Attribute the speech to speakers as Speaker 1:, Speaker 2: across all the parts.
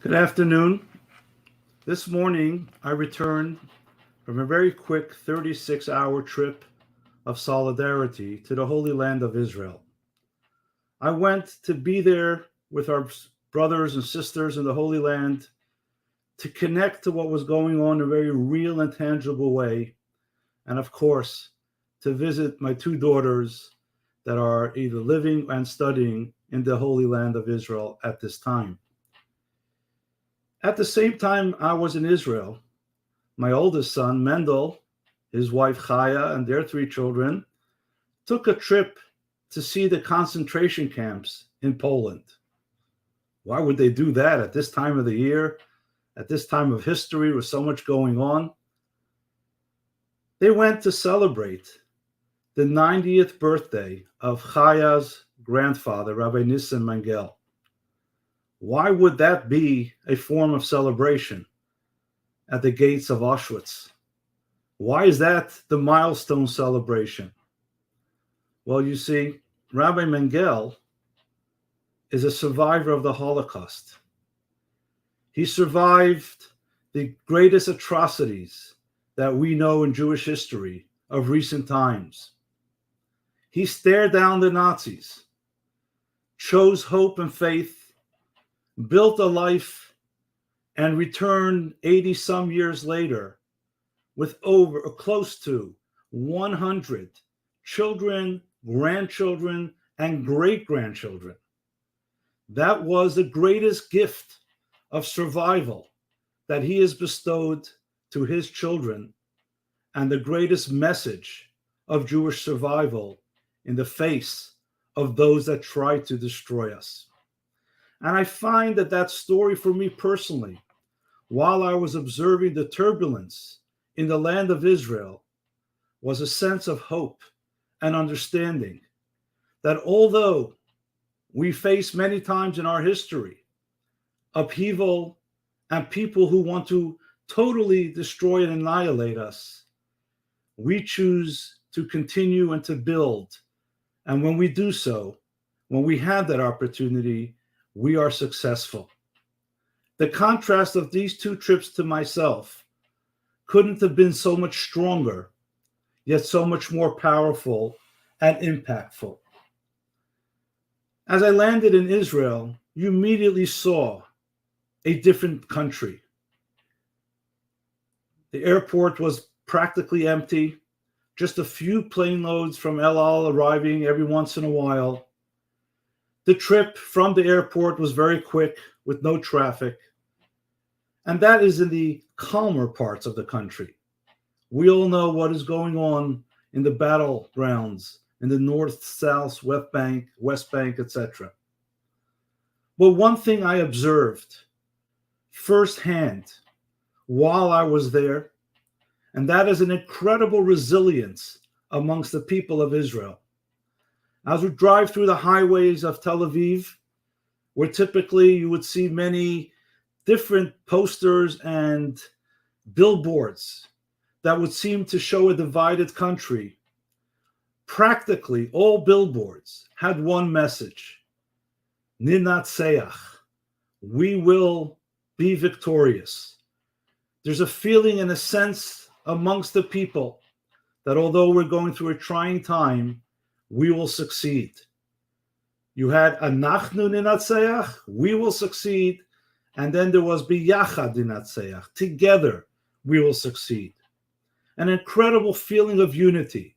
Speaker 1: Good afternoon. This morning, I returned from a very quick 36-hour trip of solidarity to the Holy Land of Israel. I went to be there with our brothers and sisters in the Holy Land to connect to what was going on in a very real and tangible way, and of course, to visit my two daughters that are either living and studying in the Holy Land of Israel at this time. At the same time I was in Israel, my oldest son, Mendel, his wife Chaya, and their three children took a trip to see the concentration camps in Poland. Why would they do that at this time of the year, at this time of history with so much going on? They went to celebrate the 90th birthday of Chaya's grandfather, Rabbi Nissim Mengel. Why would that be a form of celebration at the gates of Auschwitz? Why is that the milestone celebration? Well, you see, Rabbi Mengel is a survivor of the Holocaust. He survived the greatest atrocities that we know in Jewish history of recent times. He stared down the Nazis, chose hope and faith, built a life, and returned 80 some years later with over or close to 100 children, grandchildren, and great-grandchildren. That was the greatest gift of survival that he has bestowed to his children, and the greatest message of Jewish survival in the face of those that try to destroy us. And I find that story for me personally, while I was observing the turbulence in the land of Israel, was a sense of hope and understanding that although we face many times in our history upheaval and people who want to totally destroy and annihilate us, we choose to continue and to build. And when we do so, when we have that opportunity, we are successful. The contrast of these two trips to myself couldn't have been so much stronger, yet so much more powerful and impactful. As I landed in Israel, you immediately saw a different country. The airport was practically empty, just a few plane loads from El Al arriving every once in a while. The trip from the airport was very quick with no traffic. And that is in the calmer parts of the country. We all know what is going on in the battlegrounds in the north, south, West Bank, etc. But one thing I observed firsthand while I was there, and that is an incredible resilience amongst the people of Israel. As we drive through the highways of Tel Aviv, where typically you would see many different posters and billboards that would seem to show a divided country, practically all billboards had one message: Ninatseach, we will be victorious. There's a feeling and a sense amongst the people that although we're going through a trying time, we will succeed. You had Anachnu Ninatseach, we will succeed, and then there was Biyachad Ninatseach, together we will succeed. An incredible feeling of unity.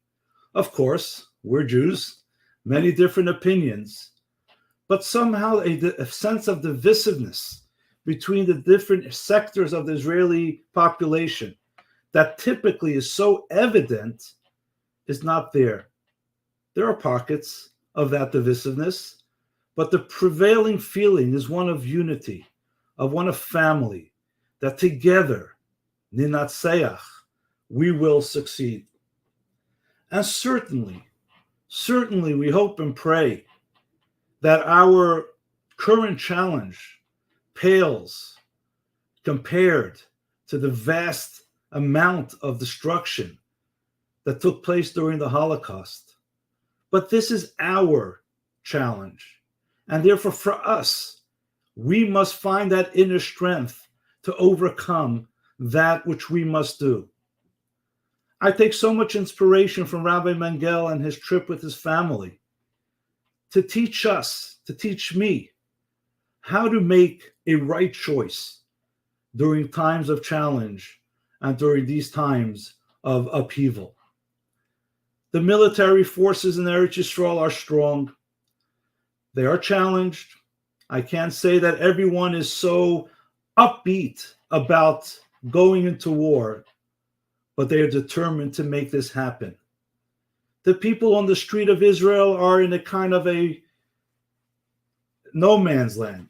Speaker 1: Of course, we're Jews, many different opinions, but somehow a sense of divisiveness between the different sectors of the Israeli population that typically is so evident is not there. There are pockets of that divisiveness, but the prevailing feeling is one of unity, of one of family, that together, Ninatseach, we will succeed. And certainly we hope and pray that our current challenge pales compared to the vast amount of destruction that took place during the Holocaust. But this is our challenge. And therefore, for us, We must find that inner strength to overcome that which we must do. I take so much inspiration from Rabbi Mengel and his trip with his family to teach us, to teach me, how to make a right choice during times of challenge and during these times of upheaval. The military forces in Eretz Yisrael are strong. They are challenged. I can't say that everyone is so upbeat about going into war, but they are determined to make this happen. The people on the street of Israel are in a kind of a no man's land.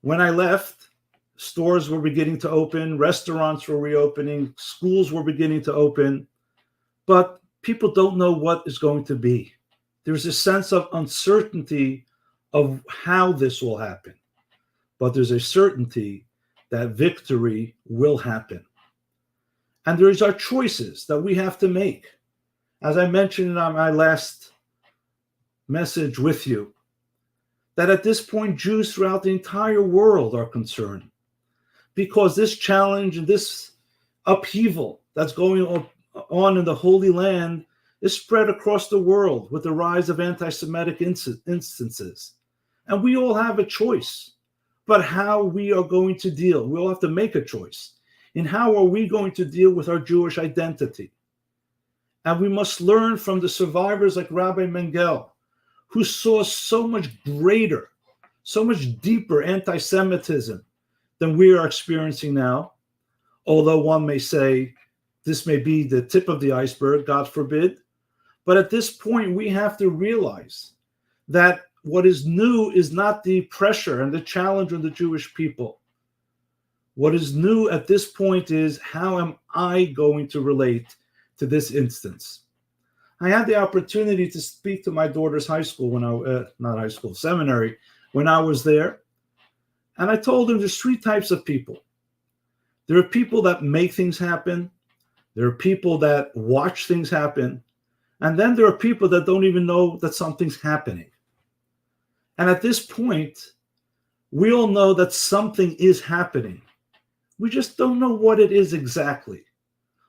Speaker 1: When I left, stores were beginning to open, restaurants were reopening, schools were beginning to open, but people don't know what is going to be. There's a sense of uncertainty of how this will happen, but there's a certainty that victory will happen. And there's our choices that we have to make. As I mentioned in my last message with you, that at this point, Jews throughout the entire world are concerned because this challenge and this upheaval that's going on in the Holy Land is spread across the world with the rise of anti-Semitic instances. And we all have a choice, but how we are going to deal. We all have to make a choice in how are we going to deal with our Jewish identity. And we must learn from the survivors like Rabbi Mengel, who saw so much greater, so much deeper anti-Semitism than we are experiencing now. Although one may say this may be the tip of the iceberg, God forbid. But at this point, we have to realize that what is new is not the pressure and the challenge on the Jewish people. What is new at this point is, how am I going to relate to this instance? I had the opportunity to speak to my daughter's high school seminary, when I was there. And I told them there's three types of people. There are people that make things happen. There are people that watch things happen. And then there are people that don't even know that something's happening. And at this point, we all know that something is happening. We just don't know what it is exactly.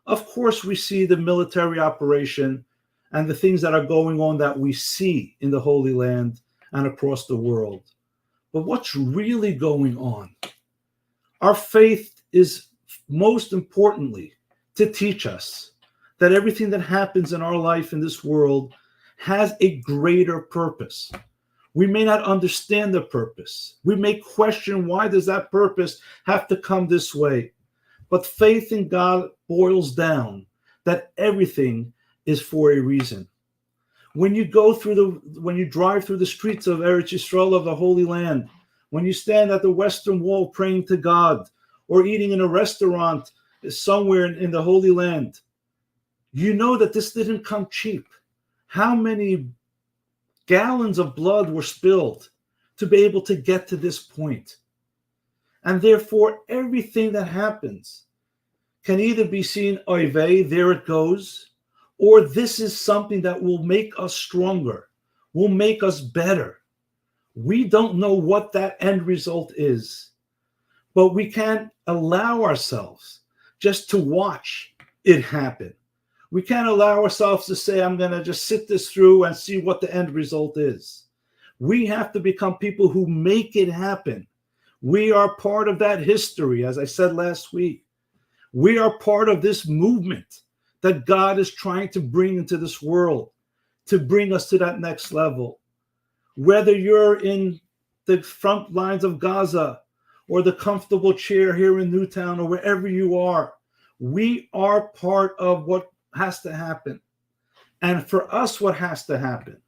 Speaker 1: Of course, we see the military operation and the things that are going on that we see in the Holy Land and across the world. But what's really going on? Our faith is most importantly to teach us that everything that happens in our life in this world has a greater purpose. We may not understand the purpose. We may question, why does that purpose have to come this way? But faith in God boils down that everything is for a reason. When you drive through the streets of Eretz Yisrael, of the Holy Land, when you stand at the Western Wall praying to God, or eating in a restaurant somewhere in the Holy Land, you know that this didn't come cheap. How many gallons of blood were spilled to be able to get to this point? And therefore, everything that happens can either be seen, oy vey, there it goes, or this is something that will make us stronger, will make us better. We don't know what that end result is, but we can't allow ourselves just to watch it happen. We can't allow ourselves to say, I'm going to just sit this through and see what the end result is. We have to become people who make it happen. We are part of that history, as I said last week. We are part of this movement that God is trying to bring into this world, to bring us to that next level. Whether you're in the front lines of Gaza or the comfortable chair here in Newtown or wherever you are, we are part of what has to happen. And for us, what has to happen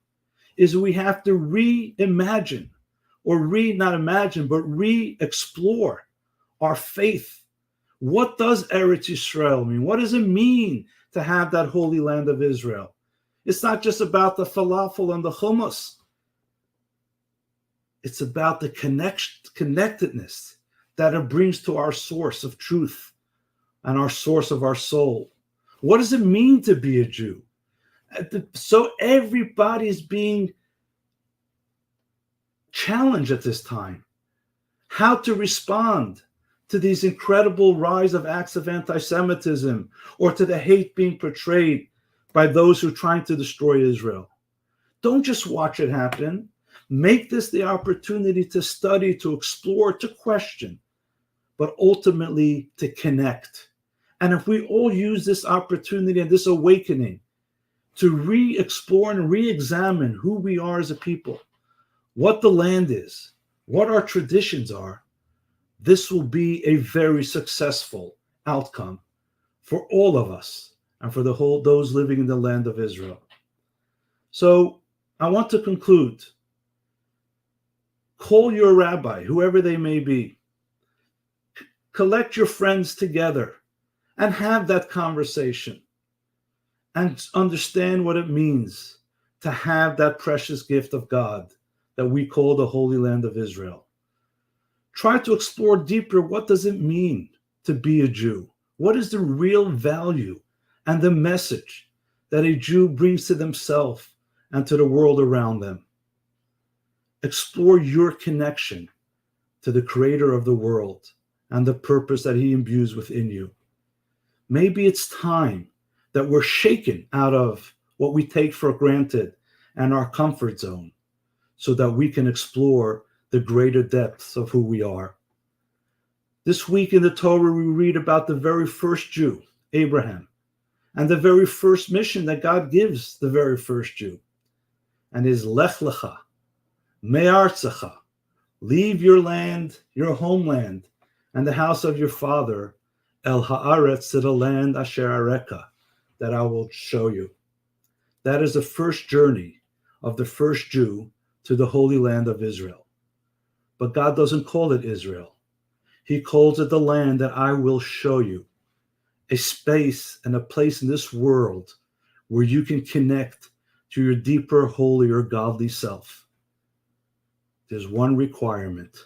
Speaker 1: is we have to reimagine, or re-explore our faith. What does Eretz Yisrael mean? What does it mean to have that Holy Land of Israel? It's not just about the falafel and the hummus. It's about the connectedness that it brings to our source of truth and our source of our soul. What does it mean to be a Jew? So everybody is being challenged at this time. how to respond to these incredible rise of acts of anti-Semitism or to the hate being portrayed by those who are trying to destroy Israel. Don't just watch it happen. Make this the opportunity to study, to explore, to question, but ultimately to connect. And if we all use this opportunity and this awakening to re-explore and re-examine who we are as a people, what the land is, what our traditions are, this will be a very successful outcome for all of us and for those living in the land of Israel. So I want to conclude. Call your rabbi, whoever they may be. Collect your friends together and have that conversation and understand what it means to have that precious gift of God that we call the Holy Land of Israel. Try to explore deeper, what does it mean to be a Jew? What is the real value and the message that a Jew brings to themselves and to the world around them? Explore your connection to the Creator of the world and the purpose that He imbues within you. Maybe it's time that we're shaken out of what we take for granted and our comfort zone so that we can explore the greater depths of who we are. This week in the Torah, we read about the very first Jew, Abraham, and the very first mission that God gives the very first Jew, and is Lech Lecha, Me'artzecha, leave your land, your homeland, and the house of your father, El Haaretz, to the land Asher Areka, that I will show you. That is the first journey of the first Jew to the Holy Land of Israel. But God doesn't call it Israel. He calls it the land that I will show you, a space and a place in this world where you can connect to your deeper, holier, godly self. There's one requirement.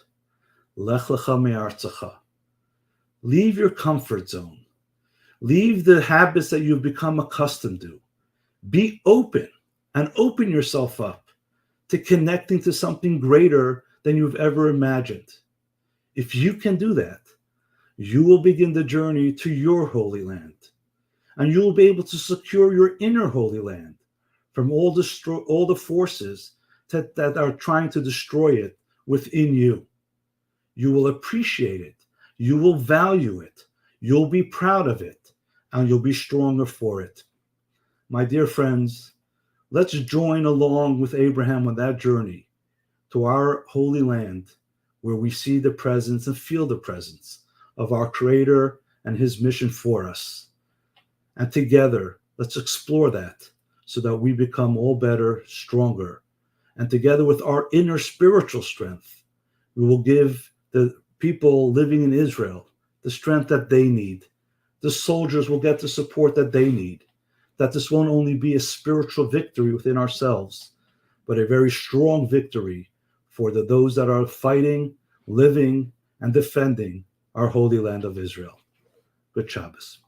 Speaker 1: Lech lecha me'artzecha. Leave your comfort zone. Leave the habits that you've become accustomed to. Be open and open yourself up to connecting to something greater than you've ever imagined. If you can do that, you will begin the journey to your holy land, and you will be able to secure your inner holy land from all the forces that are trying to destroy it within you. You will appreciate it. You will value it. You'll be proud of it, and you'll be stronger for it. My dear friends, let's join along with Abraham on that journey to our holy land, where we see the presence and feel the presence of our Creator and His mission for us. And together, let's explore that so that we become all better, stronger. And together with our inner spiritual strength, we will give the people living in Israel the strength that they need. The soldiers will get the support that they need. That this won't only be a spiritual victory within ourselves, but a very strong victory for those that are fighting, living, and defending our holy land of Israel. Good Shabbos.